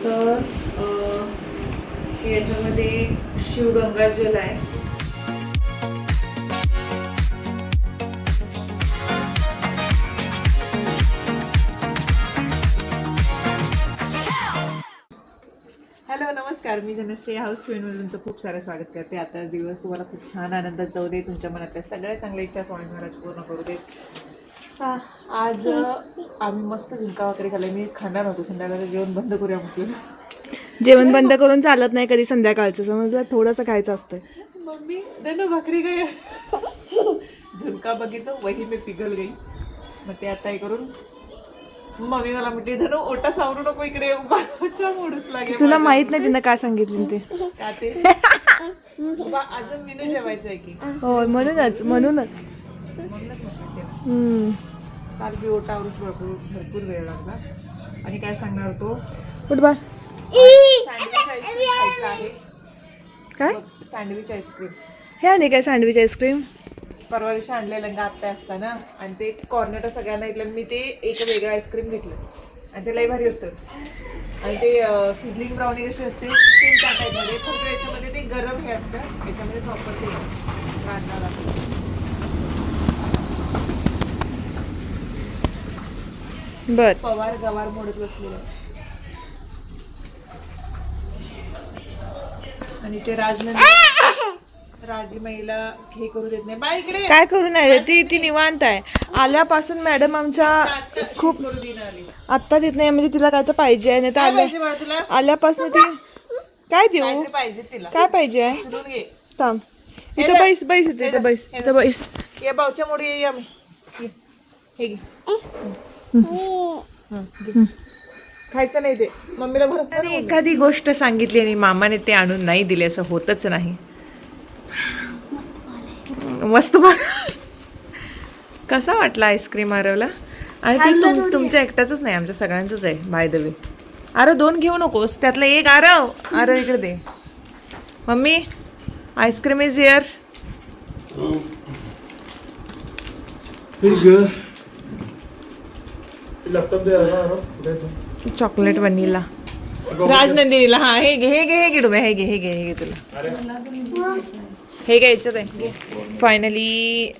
तर याच्यामध्ये शिवगंगाजल आहे. हॅलो नमस्कार, मी धनश्री हाऊस क्वीनमधून तुमचं खूप सारं स्वागत करते. आता दिवस तुम्हाला खूप छान आनंदात जाऊ दे. तुमच्या मनातल्या सगळ्या चांगल्या इच्छा स्वामी महाराज पूर्ण करू दे. आज आम्ही मस्त झुणका भाकरी खाल्ली. मी खाणार होतो, संध्याकाळचं जेवण बंद करूया म्हटलं. जेवण बंद करून चालत नाही कधी संध्याकाळचं, समजलं, थोडंसं खायचं असतं. मम्मी धनो भाकरी काय झुणका बघितलं वही मी पिघल गई. मग ते आता हे करून मम्मी मला म्हणते धनो ओटा सावरू नको इकडे, बाबाच्या मूडच लागेल. तुला माहित नाही तिनं काय सांगितलं ते का ते बाबा अजून मेनू जेवायचं आहे की. हो म्हणूनच म्हणूनच म्हटलं तेव्हा. काल बी ओटावरूच भरपूर वेळ लागला. आणि काय सांगणार होतो, फुटबॉल सँडविच आईस्क्रीम खायचं आहे. काय सँडविच आईस्क्रीम हे आणि काय सँडविच आईस्क्रीम परवा दिवशी आणलेलं आत्या असताना, आणि ते कॉर्नेटो सगळ्यांना इथलं. मी ते एक वेगळं आईस्क्रीम घेतलं आणि ते लई भारी होतं. आणि ते सिझलिंग ब्राउनी कशी असते सेम त्या टाईपमध्ये, फक्त याच्यामध्ये ते गरम हे असतं, याच्यामध्ये प्रॉपर ते कांदा बर. पवार गवार मोडत बसलेलं. आणि ते राजीमाईला हे करू देत नाही. बाई इकडे काय करू नाही ती निवांत आहे. आल्यापासून मॅडम आमच्या खूप करू देणार आली. आत्ता देत नाही, म्हणजे तिला काय तर पाहिजे आहे. नाही तर पाहिजे बाळा तुला? आल्यापासून ती काय देऊ, काहीतरी पाहिजे तिला. काय पाहिजे आहे, उचलून घे. थांब इथं बैस बैस इथं बैस इथं बैस. या बावच्या मोडी ये आम्ही. हे घे. घे. खायचं नाही ते, मम्मीला भरपूर. एखादी गोष्ट सांगितली आणि मामाने ते आणून नाही दिले असं होतच नाही. मस्त कसा वाटला आईस्क्रीम आरवला? आणि ते तुमच्या एकट्याच नाही, आमच्या सगळ्यांचंच आहे बाय द वे. आरव दोन घेऊ नकोस, त्यातलं एक आरव इकडे दे. Mummy ice cream is here. Chocolate vanilla राजनंदिनीला. हा हे घे हे घे हे घे डुबे, हे घे हे घे हे घे तुला हे घ्यायचं आहे. फायनली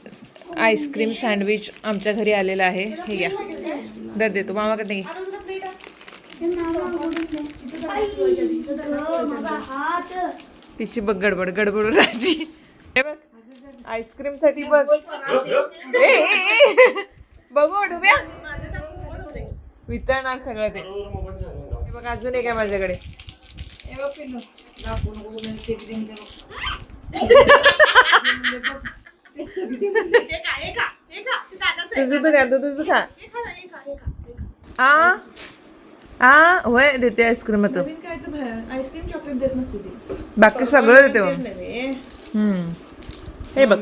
आईस्क्रीम सँडविच आमच्या घरी आलेलं आहे. हे घ्या, दर देतो मामाकडे. घे तिची बघ गडबड गडबड राहायची. हे बघ आईस्क्रीम साठी बघ. बघू डुब्या वितळणार सगळं ते. हे बघ अजून एक आहे माझ्याकडे. तुझं खा. होय देते आईस्क्रीम. आईस्क्रीम चॉकलेट देत नसते ती, बाकी सगळं देते. हे बघ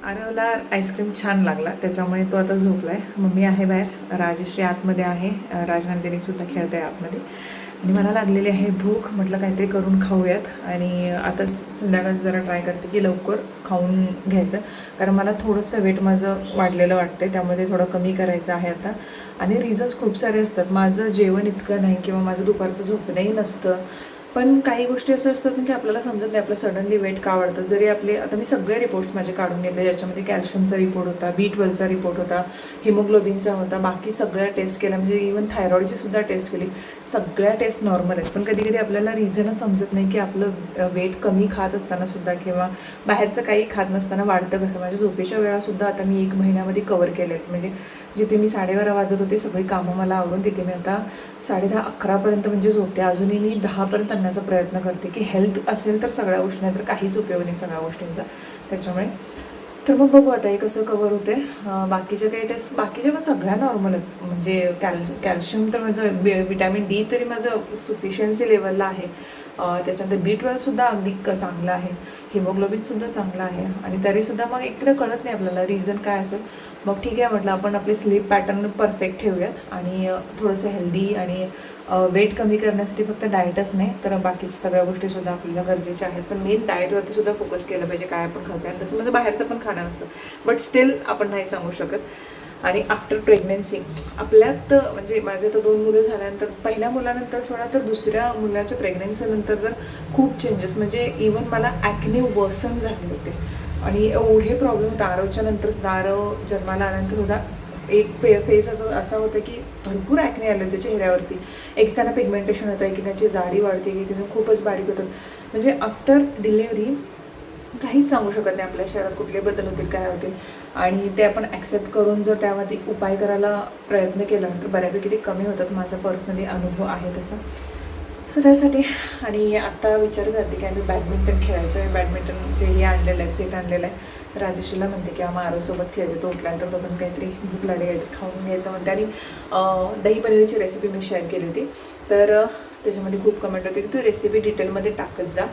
आरवला आईस्क्रीम छान लागला, त्याच्यामुळे तो आता झोपलाय. मम्मी आहे बाहेर, राजश्री आतमध्ये आहे, राजनंदिनी सुद्धा खेळते आतमध्ये. आणि मला लागलेली आहे भूक. म्हटलं काहीतरी करून खाऊयात. आणि आता संध्याकाळचं जरा ट्राय करते की लवकर खाऊन घ्यायचं, कारण मला थोडंसं वेट माझं वाढलेलं वाटतं, त्यामध्ये थोडं कमी करायचं आहे आता. आणि रिझन्स खूप सारे असतात. माझं जेवण इतकं नाही किंवा माझं दुपारचं झोपणंही नसतं, पण काही गोष्टी असं असतात ना की आपल्याला समजत नाही आपलं सडनली वेट का वाढतं. जरी आपले आता मी सगळे रिपोर्ट्स माझे काढून घेतले, ज्याच्यामध्ये कॅल्शियमचा रिपोर्ट होता, B12चा रिपोर्ट होता, हिमोग्लोबिनचा होता, बाकी सगळ्या टेस्ट केल्या, म्हणजे इवन थायरॉईडची सुद्धा टेस्ट केली. सगळ्या टेस्ट नॉर्मल आहेत. पण कधी कधी आपल्याला रिझनच समजत नाही की आपलं वेट कमी खात असताना सुद्धा किंवा बाहेरचं काही खात नसताना वाढतं कसं. माझ्या झोपेच्या वेळासुद्धा आता मी 1 महिन्यामध्ये कवर केले आहेत. म्हणजे जिथे मी 12:30 वाजत होते सगळी कामं मला आवरून, तिथे मी आता 10:30-11पर्यंत म्हणजे झोपते. अजूनही मी 10पर्यंत आणण्याचा प्रयत्न करते की हेल्थ असेल तर सगळ्या गोष्टी, नाही तर काहीच उपयोग नाही सगळ्या गोष्टींचा. त्याच्यामुळे तर मग बघू आता हे कसं कवर होते. बाकीचे काही टेस्ट बाकीचे पण सगळ्या नॉर्मल आहेत. म्हणजे कॅल्शियम तर माझं, विटॅमिन D तरी माझं सुफिशियन्सी लेवलला आहे. त्याच्यानंतर B12सुद्धा अगदी चांगलं आहे, हिमोग्लोबिनसुद्धा चांगलं आहे. आणि तरीसुद्धा मग एकदा कळत नाही आपल्याला रिझन काय असेल. मग ठीक आहे म्हटलं आपण आपले स्लीप पॅटर्न परफेक्ट ठेवूयात आणि थोडंसं हेल्दी आणि वेट कमी करण्यासाठी फक्त डाएटच नाही तर बाकीच्या सगळ्या गोष्टीसुद्धा आपल्याला गरजेच्या आहेत. पण मेन डाएटवरती सुद्धा फोकस केलं पाहिजे, काय आपण खातो. आणि तसं म्हणजे बाहेरचं पण खाणं नसतं, बट स्टील आपण नाही सांगू शकत. आणि आफ्टर प्रेग्नन्सी आपल्यात म्हणजे माझ्या तर 2 मुलं झाल्यानंतर पहिल्या मुलानंतर सोडा तर दुसऱ्या मुलाच्या प्रेग्नन्सीनंतर तर खूप चेंजेस, म्हणजे इवन मला ॲक्ने वर्सन झाले होते आणि एवढे प्रॉब्लेम होता. आरवच्या नंतर सुद्धा, आरव जन्माला आल्यानंतर सुद्धा एक फेस असा होता की भरपूर ॲक्ने आले होते चेहऱ्यावरती. एकेकांना पिगमेंटेशन होतं, एकेकांची जाडी वाढते, एकेकांना खूपच बारीक होतं. म्हणजे आफ्टर डिलेवरी काहीच सांगू शकत नाही आपल्या शरीरात कुठले बदल होतील, काय होतील. आणि ते आपण ॲक्सेप्ट करून जर त्यामध्ये उपाय करायला प्रयत्न केला तर बऱ्यापैकी ते कमी होतात. माझा पर्सनली अनुभव आहे तसा. तर त्यासाठी आणि आत्ता विचार करते की आम्ही बॅडमिंटन खेळायचं आहे. बॅडमिंटनचे हे आणलेलं आहे, सेट आणलेलं आहे. राजेशला म्हणते की आम्हा आरोसोबत खेळते. तो उठल्यानंतर तो पण काहीतरी भूक लागली, काहीतरी खाऊन घ्यायचं म्हणते. आणि दही पनीरची रेसिपी मी शेअर केली होती, तर त्याच्यामध्ये खूप कमेंट होते की तू रेसिपी डिटेलमध्ये टाकत जा.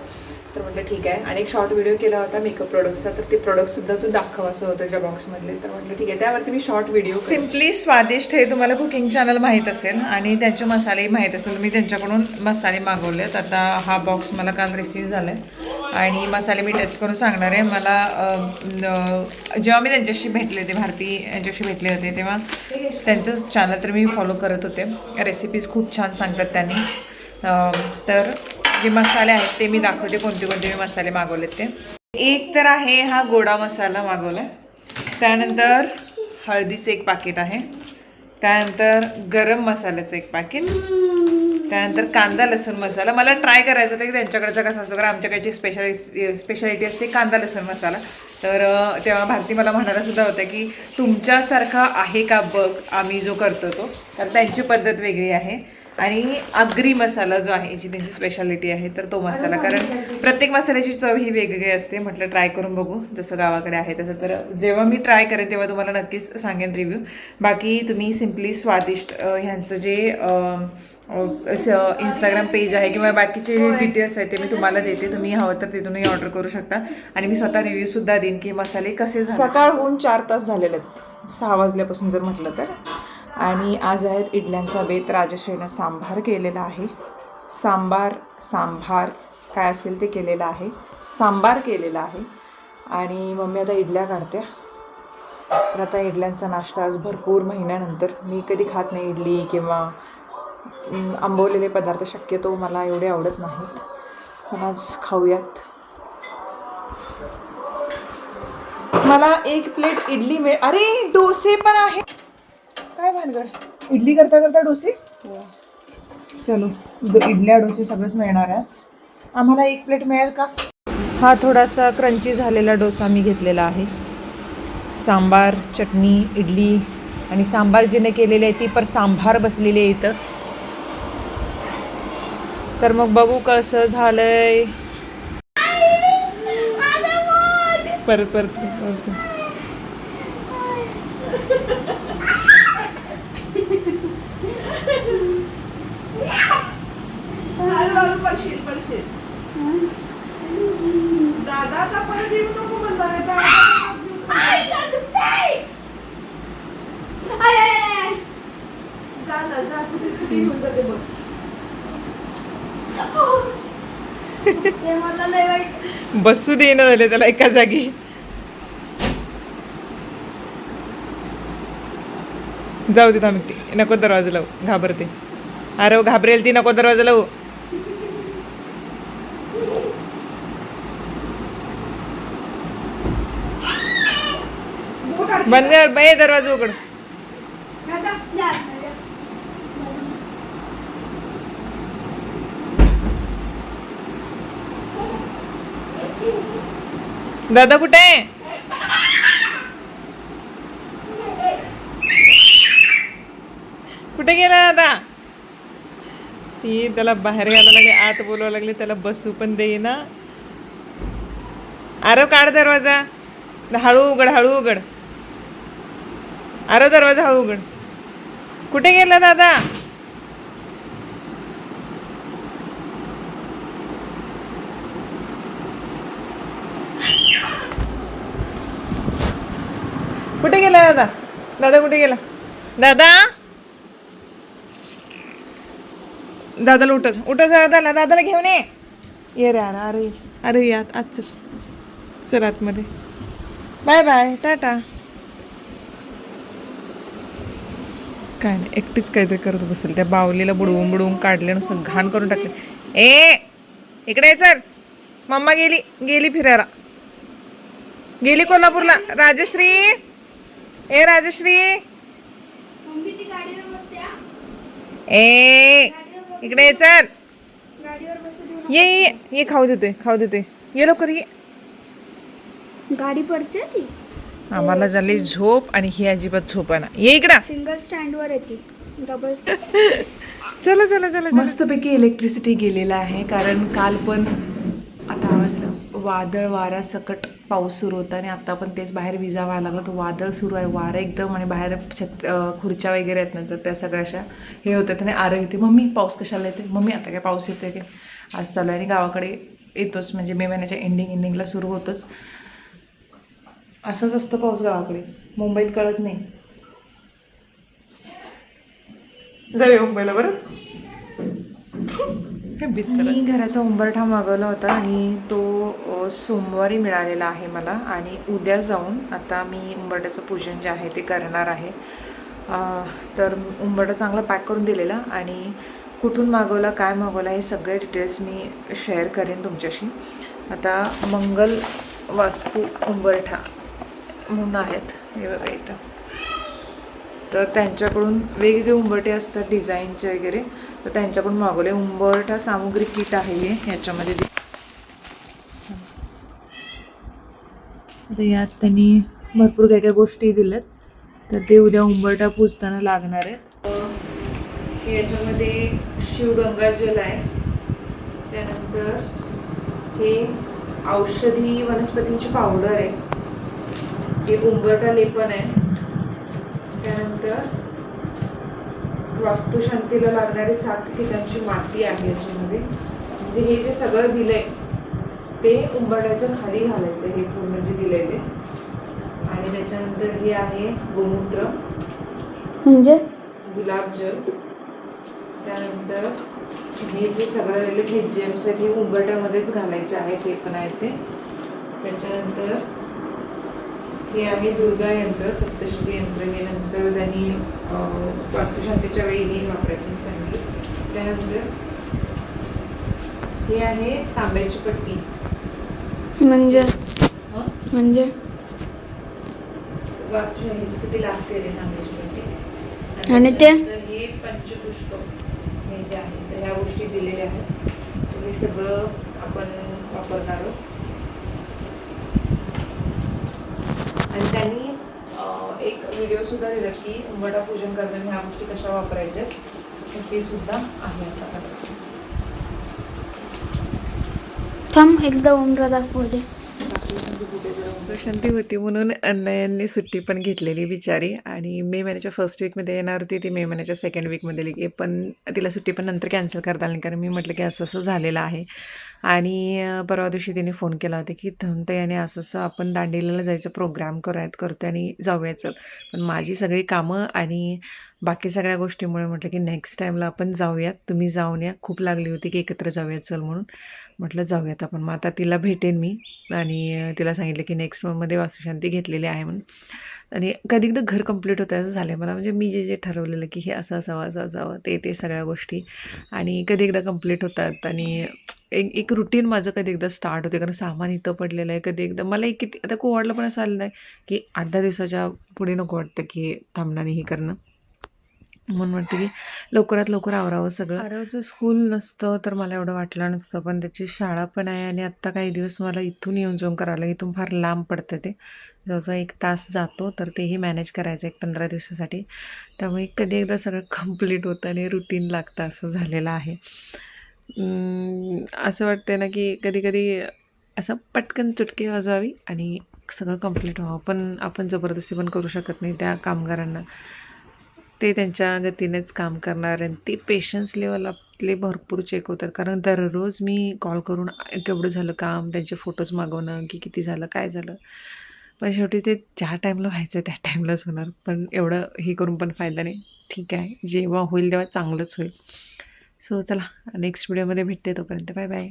तर म्हटलं ठीक आहे. आणि एक शॉर्ट व्हिडिओ केला होता मेकअप प्रोडक्ट्सचा, तर ते प्रोडक्टसुद्धा तू दाखव असं होतं ज्या बॉक्समधले. तर म्हटलं ठीक आहे, त्यावरती मी शॉर्ट व्हिडिओ. सिम्पली स्वादिष्ट हे तुम्हाला कुकिंग चॅनल माहीत असेल आणि त्यांचे मसालेही माहीत असेल. मी त्यांच्याकडून मसाले मागवलेत. आता हा बॉक्स मला काल रिसीव झाला आहे आणि मसाले मी टेस्ट करून सांगणार आहे. मला जेव्हा मी त्यांच्याशी भेटले होते, भारती यांच्याशी भेटले होते, तेव्हा त्यांचं चॅनल तर मी फॉलो करत होते. रेसिपीज खूप छान सांगतात त्यांनी. तर जे मसाले आहेत ते मी दाखवते, कोणते कोणते मी मसाले मागवलेत ते. एक तर आहे हा गोडा मसाला मागवला, त्यानंतर हळदीचं एक पाकिट आहे, त्यानंतर गरम मसाल्याचं एक पाकिट, त्यानंतर कांदा लसूण मसाला. मला ट्राय करायचं होतं की त्यांच्याकडचा कसा असतो, कारण आमच्याकडची स्पेशालिटी असते कांदा लसूण मसाला. तर तेव्हा भारती मला म्हणायला सुद्धा होतं की तुमच्यासारखा आहे का बघ आम्ही जो करतो तो. तर त्यांची पद्धत वेगळी आहे. आणि आगरी मसाला जो आहे जी त्यांची स्पेशालिटी आहे, तर तो मसाला, कारण प्रत्येक मसाल्याची चव ही वेगवेगळी असते. म्हटलं ट्राय करून बघू, जसं गावाकडे आहे तसं. तर जेव्हा मी ट्राय करेन तेव्हा तुम्हाला नक्कीच सांगेन रिव्ह्यू. बाकी तुम्ही सिम्पली स्वादिष्ट ह्यांचं जे इंस्टाग्राम पेज आहे किंवा बाकीचे डिटेल्स आहेत ते मी तुम्हाला देते. तुम्ही हवं तर तिथूनही ऑर्डर करू शकता. आणि मी स्वतः रिव्ह्यूसुद्धा देईन की मसाले कसे. सकाळ होऊन 4 तास झालेले आहेत, 6 वाजल्यापासून जर म्हटलं तर. आणि आज आहेत इडल्यांचा बेत. राजश्रीनं सांभार केलेला आहे. सांभार काय असेल ते केलेलं आहे. सांबार केलेला आहे. आणि मम्मी आता इडल्या काढते. तर आता इडल्यांचा नाश्ता आज भरपूर महिन्यानंतर. मी कधी खात नाही इडली किंवा आंबवलेले पदार्थ, शक्यतो मला एवढे आवडत नाहीत. पण आज खाऊयात. मला 1 प्लेट इडली मिळेल. अरे डोसे पण आहे. काय भानगड, इडली करता करता डोसे. चलो इडल्या डोसे सगळंच मिळणार आहे. आम्हाला 1 प्लेट मिळेल का. हा थोडासा क्रंची झालेला डोसा मी घेतलेला आहे. सांबार, चटणी, इडली आणि सांबार जिने केलेली आहे ती पर सांभार बसलेली आहे इथं. तर मग बघू कसं झालंय. परत दादा आता परत येऊ नको म्हणणार. बसू दे ना झाले त्याला एका जागी. जाऊ दे थांबते, नको दरवाजा लावू, घाबरते. अरे घाबरेल ती, नको दरवाजा लावू. बंद कर बाई, दरवाजा उघड. दादा कुठे आहे. कुठे गेला दादा. ती त्याला बाहेर घालायला लागली, आत बोलवायला लागली, त्याला बसू पण देईना. आरव काढ दरवाजा, हळू उघड, हळू उघड. आरव दरवाजा हळू उघड. कुठे गेला दादा. कुठे गेला दादा. दादा कुठे गेला. दादा, दादाला उठच, उठच दादाला, दादाला घेऊन ये रे. अरे अरे या आज चल आतमध्ये. बाय बाय, टाटा. काय नाही, एकटीच काहीतरी करत बसेल. त्या बावलीला बुडवून बुडवून काढले, नुसतं घाण करून टाकले. ए इकडे चल, मम्मा गेली गेली फिरायला, गेली कोल्हापूरला. राजश्री, ए राजश्री, ए इकडे ये चल, ये खाऊ देतोय ये लवकर ये. गाडी पडते ती आम्हाला झाली झोप आणि ही अजिबात झोप आहे ना. ये इकडं, सिंगल स्टँड वर येते डबल चला चला चला. मस्तपैकी इलेक्ट्रिसिटी गेलेला आहे, कारण काल पण आता आवाज आला, वादळ वारा सकट पाऊस सुरू होता आणि आता पण तेच बाहेर विजा व्हायला लागला. तो वादळ सुरू आहे, वारं एकदम, आणि बाहेर खुर्च्या वगैरे आहेत ना, तर त्या सगळ्याशा हे होतात आणि आरं येते. मम्मी पाऊस कशाला येते, मम्मी आता काय पाऊस येतोय की. आज चालू आहे आणि गावाकडे येतोच, म्हणजे मे महिन्याच्या एंडिंगला सुरू होतोच. असंच असतं पाऊस गावाकडे, मुंबईत कळत नाही. जाऊया मुंबईला बरं. मी घराचा उंबरठा मागवला होता आणि तो सोमवारी मिळालेला आहे मला, आणि उद्या जाऊन आता मी उंबरठ्याचं पूजन जे आहे ते करणार आहे. तर उंबरठा चांगला पॅक करून दिलेला, आणि कुठून मागवला, काय मागवला, हे सगळे डिटेल्स मी शेअर करेन तुमच्याशी. आता मंगल वास्तू उंबरठा म्हणून आहेत, हे बघा इथं. तर त्यांच्याकडून वेगवेगळे उंबरठे असतात डिझाईनचे वगैरे, तर त्यांच्याकडून मागवले. उंबरठा सामुग्री किट आहे हे, ह्याच्यामध्ये आता यात त्यांनी भरपूर काही काही गोष्टी दिल्यात, तर ते उद्या उंबरठा पूजताना लागणार आहेत. याच्यामध्ये शिवगंगा जल आहे, त्यानंतर हे औषधी वनस्पतींची पावडर आहे, हे उंबरठा लेपन आहे, त्यानंतर वास्तुशांतीला लागणारी 7 ठिकाणची माती आहे याच्यामध्ये. म्हणजे हे जे सगळं दिलंय ते उंबरठ्याच्या खाली घालायचं, हे पूर्ण जे दिलंय ते. आणि त्याच्यानंतर हे आहे गोमूत्र, म्हणजे गुलाबजल, त्यानंतर हे जे सगळं राहिले हे जेम्स आहेत हे उंबरठ्यामध्येच घालायचे आहेत, हे पण आहेत ते. त्याच्यानंतर हे आहे दुर्गा यंत्र, सप्तशती यंत्र, हे नंतर त्यांनी वास्तुशांतीच्या वेळी हे वापरायचं मी सांगितलं. त्यानंतर हे आहे तांब्याची पट्टी, म्हणजे वास्तुशांतीसाठी लागते रे तांब्याची पट्टी. आणि ते हे पंचपुष्प हे जे आहे, तर ह्या गोष्टी दिलेल्या आहेत, तर हे सगळं आपण वापरणार आहोत. आणि त्यांनी एक व्हिडिओ सुद्धा दिला की उंबरठा पूजन करताना ह्या गोष्टी कशा वापरायच्या, तर ते सुद्धा आहे आपल्याकडे. थांब एकदा उमरा दाखवू दे. शांती होती म्हणून अण्णांनी सुट्टी पण घेतलेली बिचारी, आणि मे महिन्याच्या फर्स्ट वीकमध्ये येणार होती ती, मे महिन्याच्या सेकंड वीकमध्ये गेली, पण तिला सुट्टी पण नंतर कॅन्सल करता आली, कारण मी म्हटलं की असं असं झालेलं आहे. आणि परवा दिवशी तिने फोन केला होता की थंत याने असं असं आपण दांडेलीला जायचं प्रोग्राम करतो आणि जाऊयाचं, पण माझी सगळी कामं आणि बाकी सगळ्या गोष्टीमुळे म्हटलं की नेक्स्ट टाईमला आपण जाऊयात, तुम्ही जाऊन या. खूप लागली होती की एकत्र जाऊयात चल म्हणून, म्हटलं जाऊयात आपण. मग आता तिला भेटेन मी, आणि तिला सांगितलं की नेक्स्ट मंथमध्ये वास्तुशांती घेतलेली आहे म्हणून. आणि कधी एकदा घर कंप्लीट होतं असं झालं आहे मला, म्हणजे मी जे जे ठरवलेलं की हे असं असावं असं असावं ते सगळ्या गोष्टी, आणि कधी एकदा कंप्लीट होतात, आणि एक रुटीन माझं कधी एकदा स्टार्ट होते, कारण सामान इथं पडलेलं आहे. कधी एकदा मला एक किती आता कोवाडला पण असं आलेलं आहे की 8-10 दिवसाच्या पुढे नको वाटतं की थांबणं हे करणं, म्हणून म्हणते की लवकरात लवकर आवरावं सगळं. आरवचं स्कूल नसतं तर मला एवढं वाटलं नसतं, पण त्याची शाळा पण आहे, आणि आत्ता काही दिवस मला इथून येऊन जाऊन करायला, इथून फार लांब पडतं ते, जवळजवळ 1 तास जातो, तर तेही मॅनेज करायचं एक 15 दिवसासाठी. त्यामुळे कधी एकदा सगळं कंप्लीट होतं आणि रुटीन लागतं, असं झालेलं आहे. असं वाटतं ना की कधी कधी असं पटकन चुटकी वाजवावी आणि सगळं कंप्लीट व्हावं, पण आपण जबरदस्ती पण करू शकत नाही त्या कामगारांना. ते त्यांच्या गतीनेच काम करणार, आणि ते पेशन्स लेवल आपले भरपूर चेक होतात, कारण दररोज मी कॉल करून केवढं झालं काम, त्यांचे फोटोज मागवणं की किती झालं काय झालं, पण शेवटी ते ज्या टाईमला व्हायचं त्या टाईमलाच होणार. पण एवढं हे करून पण फायदा नाही. ठीक आहे, जेव्हा होईल तेव्हा चांगलंच होईल. सो चला नेक्स्ट व्हिडिओमध्ये भेटते, तोपर्यंत बाय बाय.